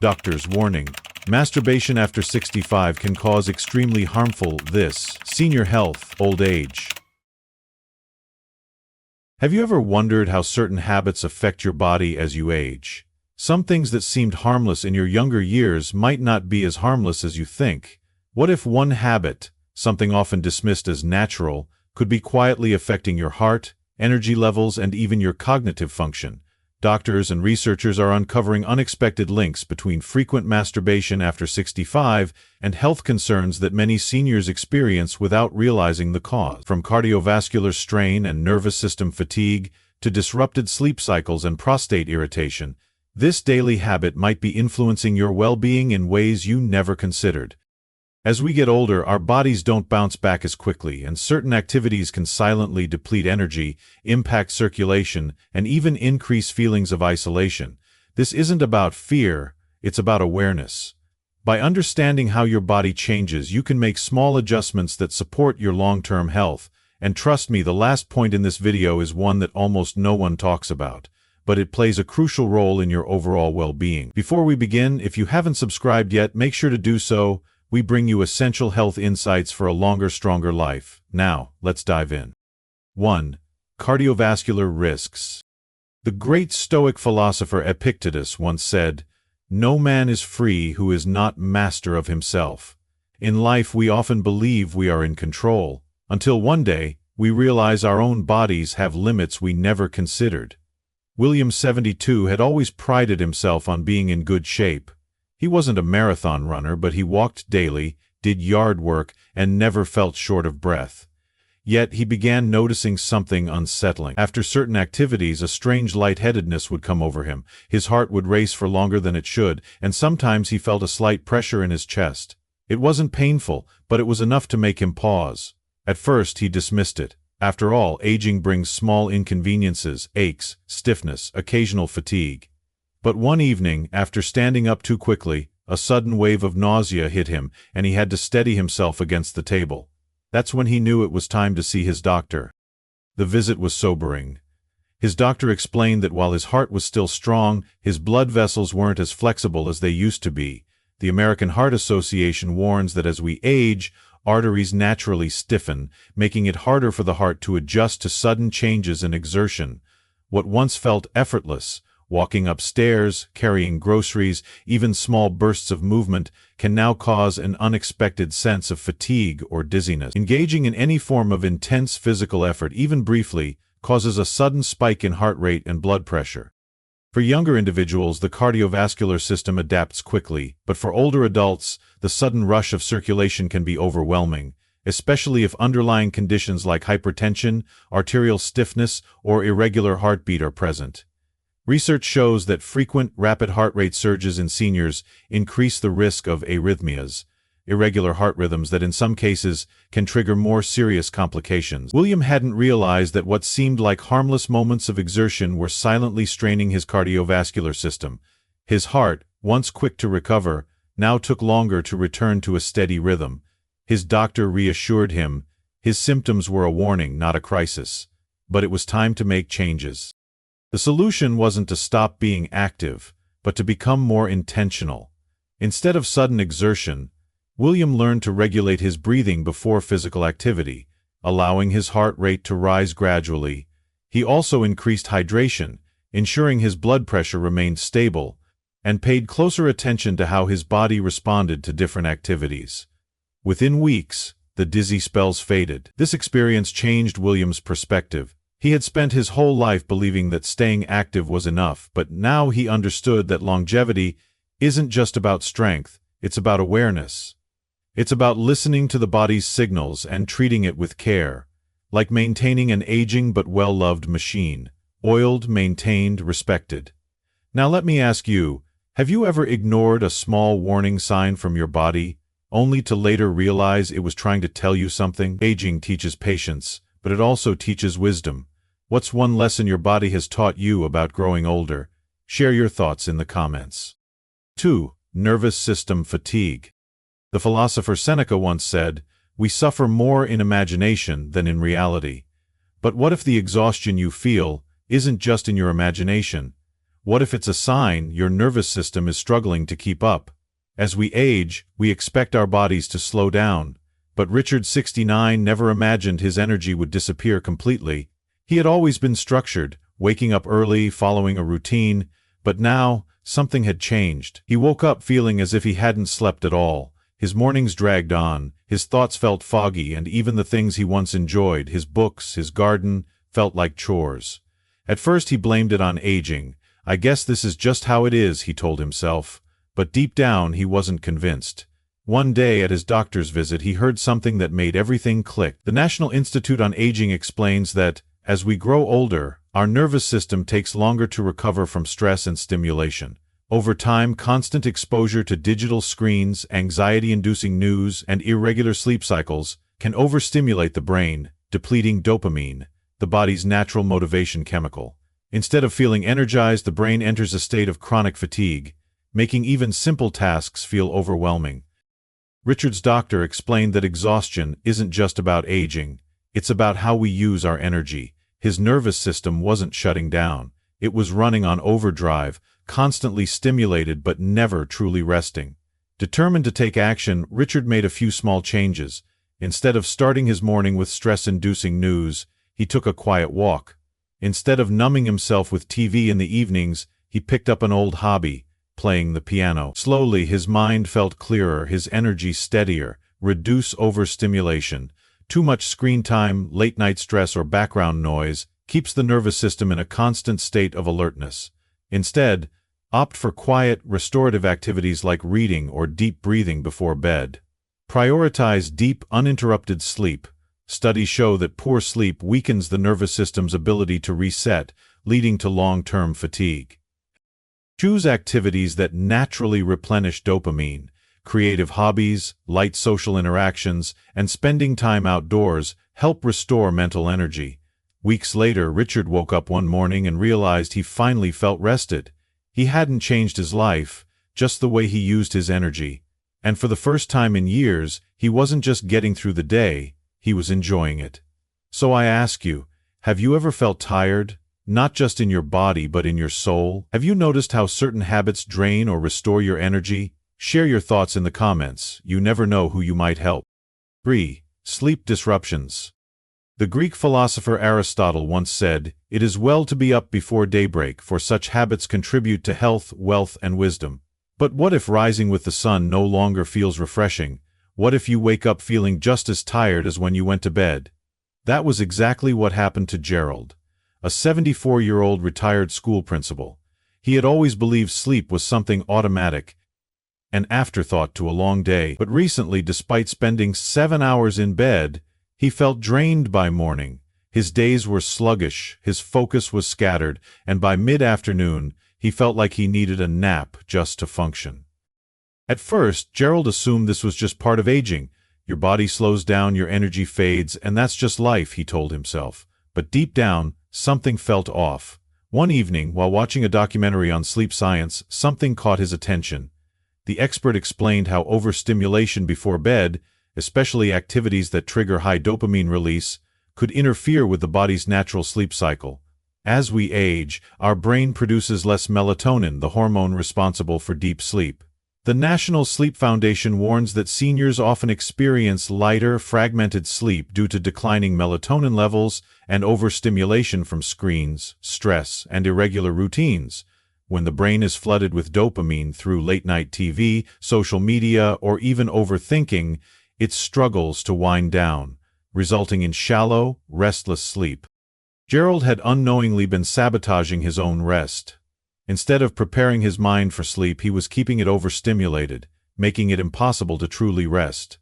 Doctor's warning. Masturbation after 65 can cause extremely harmful senior health, old age. Have you ever wondered how certain habits affect your body as you age? Some things that seemed harmless in your younger years might not be as harmless as you think. What if one habit, something often dismissed as natural, could be quietly affecting your heart, energy levels, and even your cognitive function? Doctors and researchers are uncovering unexpected links between frequent masturbation after 65 and health concerns that many seniors experience without realizing the cause. From cardiovascular strain and nervous system fatigue to disrupted sleep cycles and prostate irritation, this daily habit might be influencing your well-being in ways you never considered. As we get older, our bodies don't bounce back as quickly, and certain activities can silently deplete energy, impact circulation, and even increase feelings of isolation. This isn't about fear, it's about awareness. By understanding how your body changes, you can make small adjustments that support your long-term health. And trust me, the last point in this video is one that almost no one talks about, but it plays a crucial role in your overall well-being. Before we begin, if you haven't subscribed yet, make sure to do so. We bring you essential health insights for a longer, stronger life. Now, let's dive in. 1. Cardiovascular risks. The great Stoic philosopher Epictetus once said, "No man is free who is not master of himself." In life, we often believe we are in control, until one day, we realize our own bodies have limits we never considered. William, 72, had always prided himself on being in good shape. He wasn't a marathon runner, but he walked daily, did yard work, and never felt short of breath. Yet he began noticing something unsettling. After certain activities, a strange lightheadedness would come over him. His heart would race for longer than it should, and sometimes he felt a slight pressure in his chest. It wasn't painful, but it was enough to make him pause. At first, he dismissed it. After all, aging brings small inconveniences, aches, stiffness, occasional fatigue. But one evening, after standing up too quickly, a sudden wave of nausea hit him, and he had to steady himself against the table. That's when he knew it was time to see his doctor. The visit was sobering. His doctor explained that while his heart was still strong, his blood vessels weren't as flexible as they used to be. The American Heart Association warns that as we age, arteries naturally stiffen, making it harder for the heart to adjust to sudden changes in exertion. What once felt effortless, walking upstairs, carrying groceries, even small bursts of movement, can now cause an unexpected sense of fatigue or dizziness. Engaging in any form of intense physical effort, even briefly, causes a sudden spike in heart rate and blood pressure. For younger individuals, the cardiovascular system adapts quickly, but for older adults, the sudden rush of circulation can be overwhelming, especially if underlying conditions like hypertension, arterial stiffness, or irregular heartbeat are present. Research shows that frequent, rapid heart rate surges in seniors increase the risk of arrhythmias, irregular heart rhythms that in some cases can trigger more serious complications. William hadn't realized that what seemed like harmless moments of exertion were silently straining his cardiovascular system. His heart, once quick to recover, now took longer to return to a steady rhythm. His doctor reassured him his symptoms were a warning, not a crisis. But it was time to make changes. The solution wasn't to stop being active, but to become more intentional. Instead of sudden exertion, William learned to regulate his breathing before physical activity, allowing his heart rate to rise gradually. He also increased hydration, ensuring his blood pressure remained stable, and paid closer attention to how his body responded to different activities. Within weeks, the dizzy spells faded. This experience changed William's perspective. He had spent his whole life believing that staying active was enough, but now he understood that longevity isn't just about strength, it's about awareness. It's about listening to the body's signals and treating it with care, like maintaining an aging but well-loved machine, oiled, maintained, respected. Now let me ask you, have you ever ignored a small warning sign from your body, only to later realize it was trying to tell you something? Aging teaches patience, but it also teaches wisdom. What's one lesson your body has taught you about growing older? Share your thoughts in the comments. 2. Nervous system fatigue. The philosopher Seneca once said, "We suffer more in imagination than in reality." But what if the exhaustion you feel isn't just in your imagination? What if it's a sign your nervous system is struggling to keep up? As we age, we expect our bodies to slow down. But Richard, 69, never imagined his energy would disappear completely. He had always been structured, waking up early, following a routine, but now, something had changed. He woke up feeling as if he hadn't slept at all. His mornings dragged on, his thoughts felt foggy, and even the things he once enjoyed, his books, his garden, felt like chores. At first he blamed it on aging. "I guess this is just how it is," he told himself. But deep down he wasn't convinced. One day at his doctor's visit he heard something that made everything click. The National Institute on Aging explains that, as we grow older, our nervous system takes longer to recover from stress and stimulation. Over time, constant exposure to digital screens, anxiety-inducing news, and irregular sleep cycles can overstimulate the brain, depleting dopamine, the body's natural motivation chemical. Instead of feeling energized, the brain enters a state of chronic fatigue, making even simple tasks feel overwhelming. Richard's doctor explained that exhaustion isn't just about aging, it's about how we use our energy. His nervous system wasn't shutting down. It was running on overdrive, constantly stimulated but never truly resting. Determined to take action, Richard made a few small changes. Instead of starting his morning with stress-inducing news, he took a quiet walk. Instead of numbing himself with TV in the evenings, he picked up an old hobby, playing the piano. Slowly, his mind felt clearer, his energy steadier. Reduce overstimulation. Too much screen time, late-night stress, or background noise keeps the nervous system in a constant state of alertness. Instead, opt for quiet, restorative activities like reading or deep breathing before bed. Prioritize deep, uninterrupted sleep. Studies show that poor sleep weakens the nervous system's ability to reset, leading to long-term fatigue. Choose activities that naturally replenish dopamine. Creative hobbies, light social interactions, and spending time outdoors help restore mental energy. Weeks later, Richard woke up one morning and realized he finally felt rested. He hadn't changed his life, just the way he used his energy. And for the first time in years, he wasn't just getting through the day, he was enjoying it. So I ask you, have you ever felt tired? Not just in your body but in your soul? Have you noticed how certain habits drain or restore your energy? Share your thoughts in the comments. You never know who you might help. 3. Sleep disruptions. The Greek philosopher Aristotle once said, "It is well to be up before daybreak, for such habits contribute to health, wealth, and wisdom." But what if rising with the sun no longer feels refreshing? What if you wake up feeling just as tired as when you went to bed? That was exactly what happened to Gerald, a 74-year-old retired school principal. He had always believed sleep was something automatic, an afterthought to a long day. But recently, despite spending 7 hours in bed, he felt drained by morning. His days were sluggish, his focus was scattered, and by mid-afternoon, he felt like he needed a nap just to function. At first, Gerald assumed this was just part of aging. Your body slows down, your energy fades, and that's just life, he told himself. But deep down, something felt off. One evening, while watching a documentary on sleep science, something caught his attention. The expert explained how overstimulation before bed, especially activities that trigger high dopamine release, could interfere with the body's natural sleep cycle. As we age, our brain produces less melatonin, the hormone responsible for deep sleep. The National Sleep Foundation warns that seniors often experience lighter, fragmented sleep due to declining melatonin levels and overstimulation from screens, stress, and irregular routines. When the brain is flooded with dopamine through late-night TV, social media, or even overthinking, it struggles to wind down, resulting in shallow, restless sleep. Gerald had unknowingly been sabotaging his own rest. Instead of preparing his mind for sleep, he was keeping it overstimulated, making it impossible to truly rest.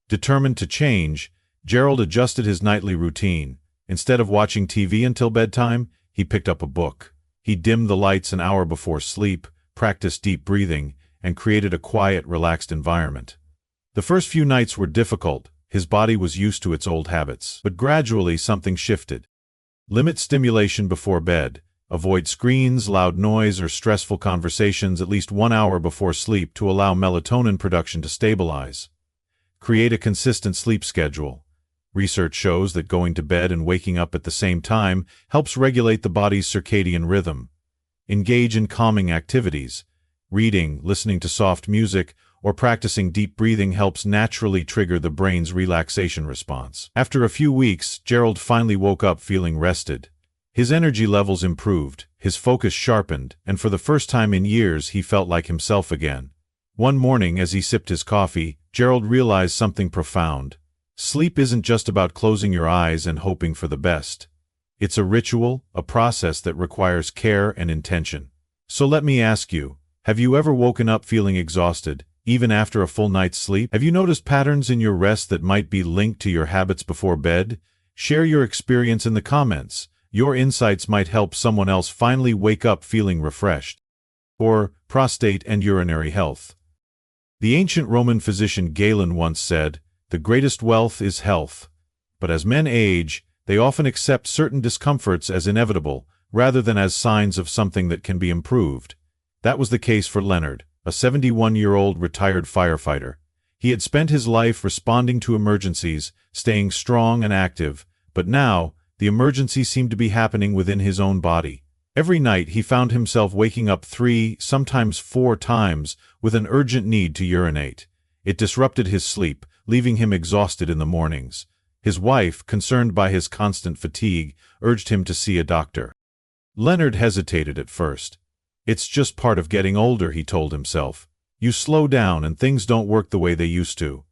Determined to change, Gerald adjusted his nightly routine. Instead of watching TV until bedtime, he picked up a book. He dimmed the lights an hour before sleep, practiced deep breathing, and created a quiet, relaxed environment. The first few nights were difficult. His body was used to its old habits. But gradually something shifted. Limit stimulation before bed. Avoid screens, loud noise, or stressful conversations at least 1 hour before sleep to allow melatonin production to stabilize. Create a consistent sleep schedule. Research shows that going to bed and waking up at the same time helps regulate the body's circadian rhythm. Engage in calming activities. Reading, listening to soft music, or practicing deep breathing helps naturally trigger the brain's relaxation response. After a few weeks, Gerald finally woke up feeling rested. His energy levels improved, his focus sharpened, and for the first time in years he felt like himself again. One morning, as he sipped his coffee, Gerald realized something profound. Sleep isn't just about closing your eyes and hoping for the best. It's a ritual, a process that requires care and intention. So let me ask you, have you ever woken up feeling exhausted, even after a full night's sleep? Have you noticed patterns in your rest that might be linked to your habits before bed? Share your experience in the comments. Your insights might help someone else finally wake up feeling refreshed. Or, prostate and urinary health. The ancient Roman physician Galen once said, "The greatest wealth is health." But as men age, they often accept certain discomforts as inevitable, rather than as signs of something that can be improved. That was the case for Leonard, a 71-year-old retired firefighter. He had spent his life responding to emergencies, staying strong and active, but now, the emergency seemed to be happening within his own body. Every night he found himself waking up 3, sometimes 4 times, with an urgent need to urinate. It disrupted his sleep, leaving him exhausted in the mornings. His wife, concerned by his constant fatigue, urged him to see a doctor. Leonard hesitated at first. "It's just part of getting older," he told himself. "You slow down and things don't work the way they used to."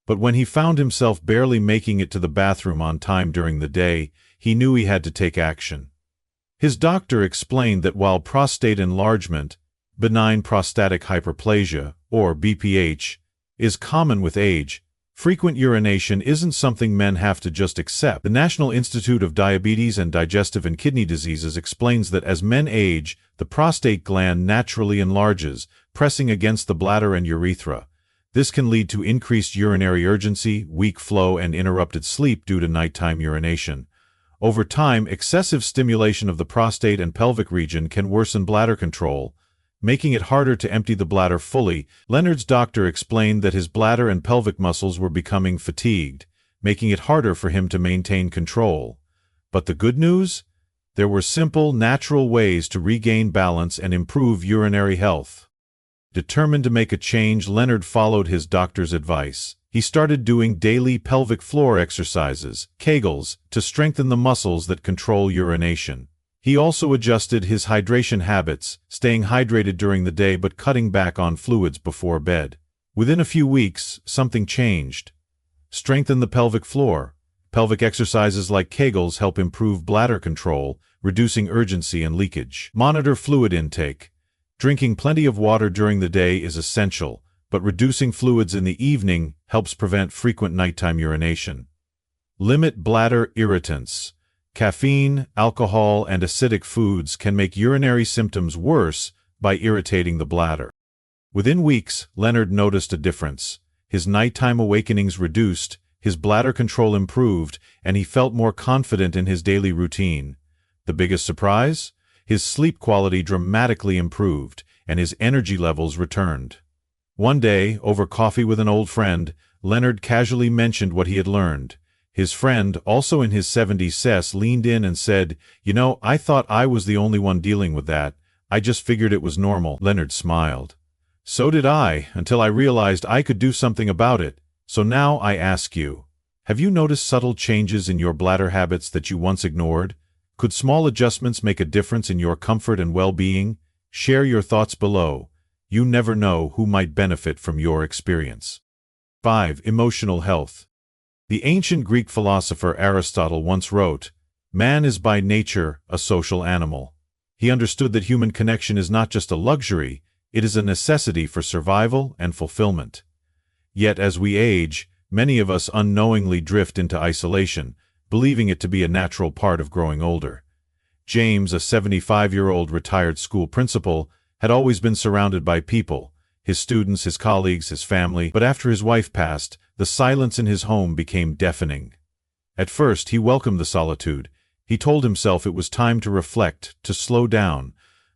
But when he found himself barely making it to the bathroom on time during the day, he knew he had to take action. His doctor explained that while prostate enlargement, benign prostatic hyperplasia, or BPH, is common with age, frequent urination isn't something men have to just accept. The National Institute of Diabetes and Digestive and Kidney Diseases explains that as men age, the prostate gland naturally enlarges, pressing against the bladder and urethra. This can lead to increased urinary urgency, weak flow, and interrupted sleep due to nighttime urination. Over time, excessive stimulation of the prostate and pelvic region can worsen bladder control, making it harder to empty the bladder fully. Leonard's doctor explained that his bladder and pelvic muscles were becoming fatigued, making it harder for him to maintain control. But the good news? There were simple, natural ways to regain balance and improve urinary health. Determined to make a change, Leonard followed his doctor's advice. He started doing daily pelvic floor exercises, Kegels, to strengthen the muscles that control urination. He also adjusted his hydration habits, staying hydrated during the day but cutting back on fluids before bed. Within a few weeks, something changed. Strengthen the pelvic floor. Pelvic exercises like Kegels help improve bladder control, reducing urgency and leakage. Monitor fluid intake. Drinking plenty of water during the day is essential, but reducing fluids in the evening helps prevent frequent nighttime urination. Limit bladder irritants. Caffeine, alcohol, and acidic foods can make urinary symptoms worse by irritating the bladder. Within weeks, Leonard noticed a difference. His nighttime awakenings reduced, his bladder control improved, and he felt more confident in his daily routine. The biggest surprise? His sleep quality dramatically improved, and his energy levels returned. One day, over coffee with an old friend, Leonard casually mentioned what he had learned. His friend, also in his 70s, leaned in and said, "You know, I thought I was the only one dealing with that. I just figured it was normal." Leonard smiled. "So did I, until I realized I could do something about it. So now I ask you, have you noticed subtle changes in your bladder habits that you once ignored? Could small adjustments make a difference in your comfort and well-being? Share your thoughts below. You never know who might benefit from your experience. 5. Emotional health. The ancient Greek philosopher Aristotle once wrote, "Man is by nature a social animal." He understood that human connection is not just a luxury, it is a necessity for survival and fulfillment. Yet as we age, many of us unknowingly drift into isolation, believing it to be a natural part of growing older. James, a 75-year-old retired school principal, had always been surrounded by people, his students, his colleagues, his family, but after his wife passed, the silence in his home became deafening. At first, he welcomed the solitude. He told himself it was time to reflect, to slow down.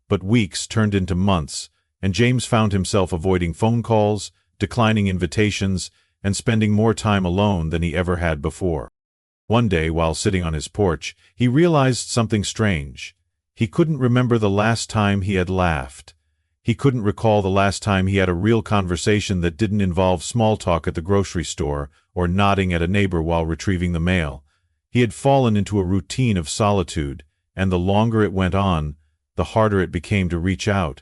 But weeks turned into months, and James found himself avoiding phone calls, declining invitations, and spending more time alone than he ever had before. One day, while sitting on his porch, he realized something strange. He couldn't remember the last time he had laughed. He couldn't recall the last time he had a real conversation that didn't involve small talk at the grocery store or nodding at a neighbor while retrieving the mail. He had fallen into a routine of solitude, and the longer it went on, the harder it became to reach out.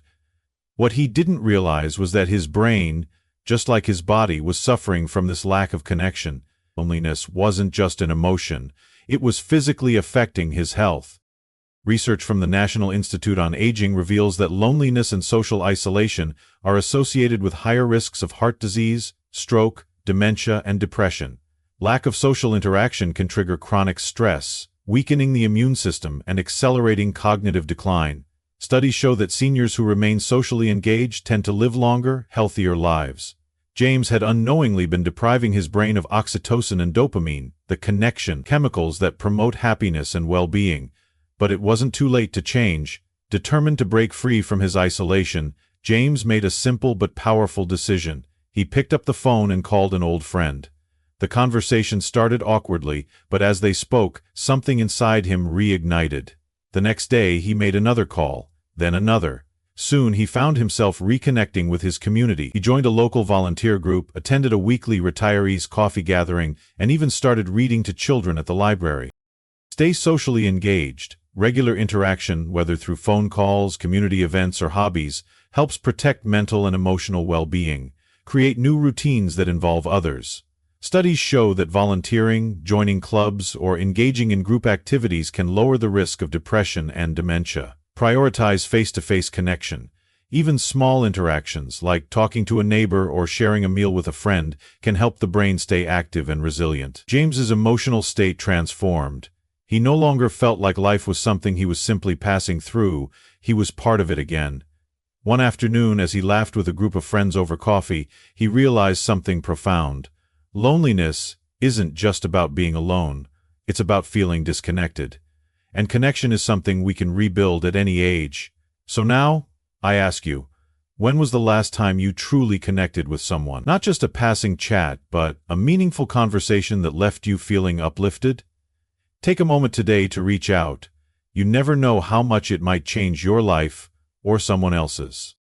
What he didn't realize was that his brain, just like his body, was suffering from this lack of connection. Loneliness wasn't just an emotion, it was physically affecting his health. Research from the National Institute on Aging reveals that loneliness and social isolation are associated with higher risks of heart disease, stroke, dementia, and depression. Lack of social interaction can trigger chronic stress, weakening the immune system and accelerating cognitive decline. Studies show that seniors who remain socially engaged tend to live longer, healthier lives. James had unknowingly been depriving his brain of oxytocin and dopamine, the connection chemicals that promote happiness and well-being. But it wasn't too late to change. Determined to break free from his isolation, James made a simple but powerful decision. He picked up the phone and called an old friend. The conversation started awkwardly, but as they spoke, something inside him reignited. The next day he made another call, then another. Soon he found himself reconnecting with his community. He joined a local volunteer group, attended a weekly retirees' coffee gathering, and even started reading to children at the library. Stay socially engaged. Regular interaction, whether through phone calls, community events, or hobbies, helps protect mental and emotional well-being. Create new routines that involve others. Studies show that volunteering, joining clubs, or engaging in group activities can lower the risk of depression and dementia. Prioritize face-to-face connection. Even small interactions, like talking to a neighbor or sharing a meal with a friend, can help the brain stay active and resilient. James's emotional state transformed. He no longer felt like life was something he was simply passing through, he was part of it again. One afternoon, as he laughed with a group of friends over coffee, he realized something profound. Loneliness isn't just about being alone, it's about feeling disconnected. And connection is something we can rebuild at any age. So now, I ask you, when was the last time you truly connected with someone? Not just a passing chat, but a meaningful conversation that left you feeling uplifted? Take a moment today to reach out. You never know how much it might change your life or someone else's.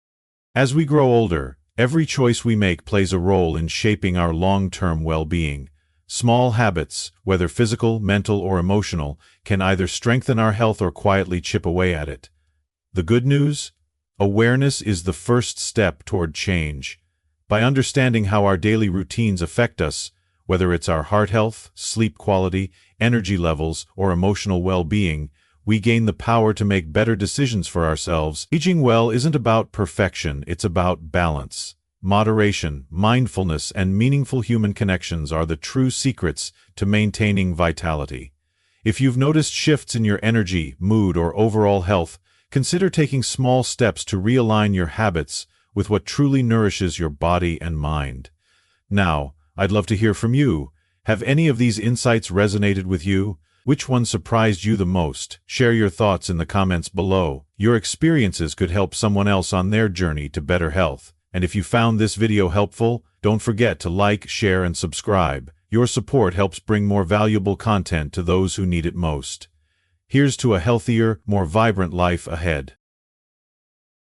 As we grow older, every choice we make plays a role in shaping our long-term well-being. Small habits, whether physical, mental, or emotional, can either strengthen our health or quietly chip away at it. The good news? Awareness is the first step toward change. By understanding how our daily routines affect us, whether it's our heart health, sleep quality, energy levels, or emotional well-being, we gain the power to make better decisions for ourselves. Aging well isn't about perfection, it's about balance. Moderation, mindfulness, and meaningful human connections are the true secrets to maintaining vitality. If you've noticed shifts in your energy, mood, or overall health, consider taking small steps to realign your habits with what truly nourishes your body and mind. Now, I'd love to hear from you. Have any of these insights resonated with you? Which one surprised you the most? Share your thoughts in the comments below. Your experiences could help someone else on their journey to better health. And if you found this video helpful, don't forget to like, share, and subscribe. Your support helps bring more valuable content to those who need it most. Here's to a healthier, more vibrant life ahead.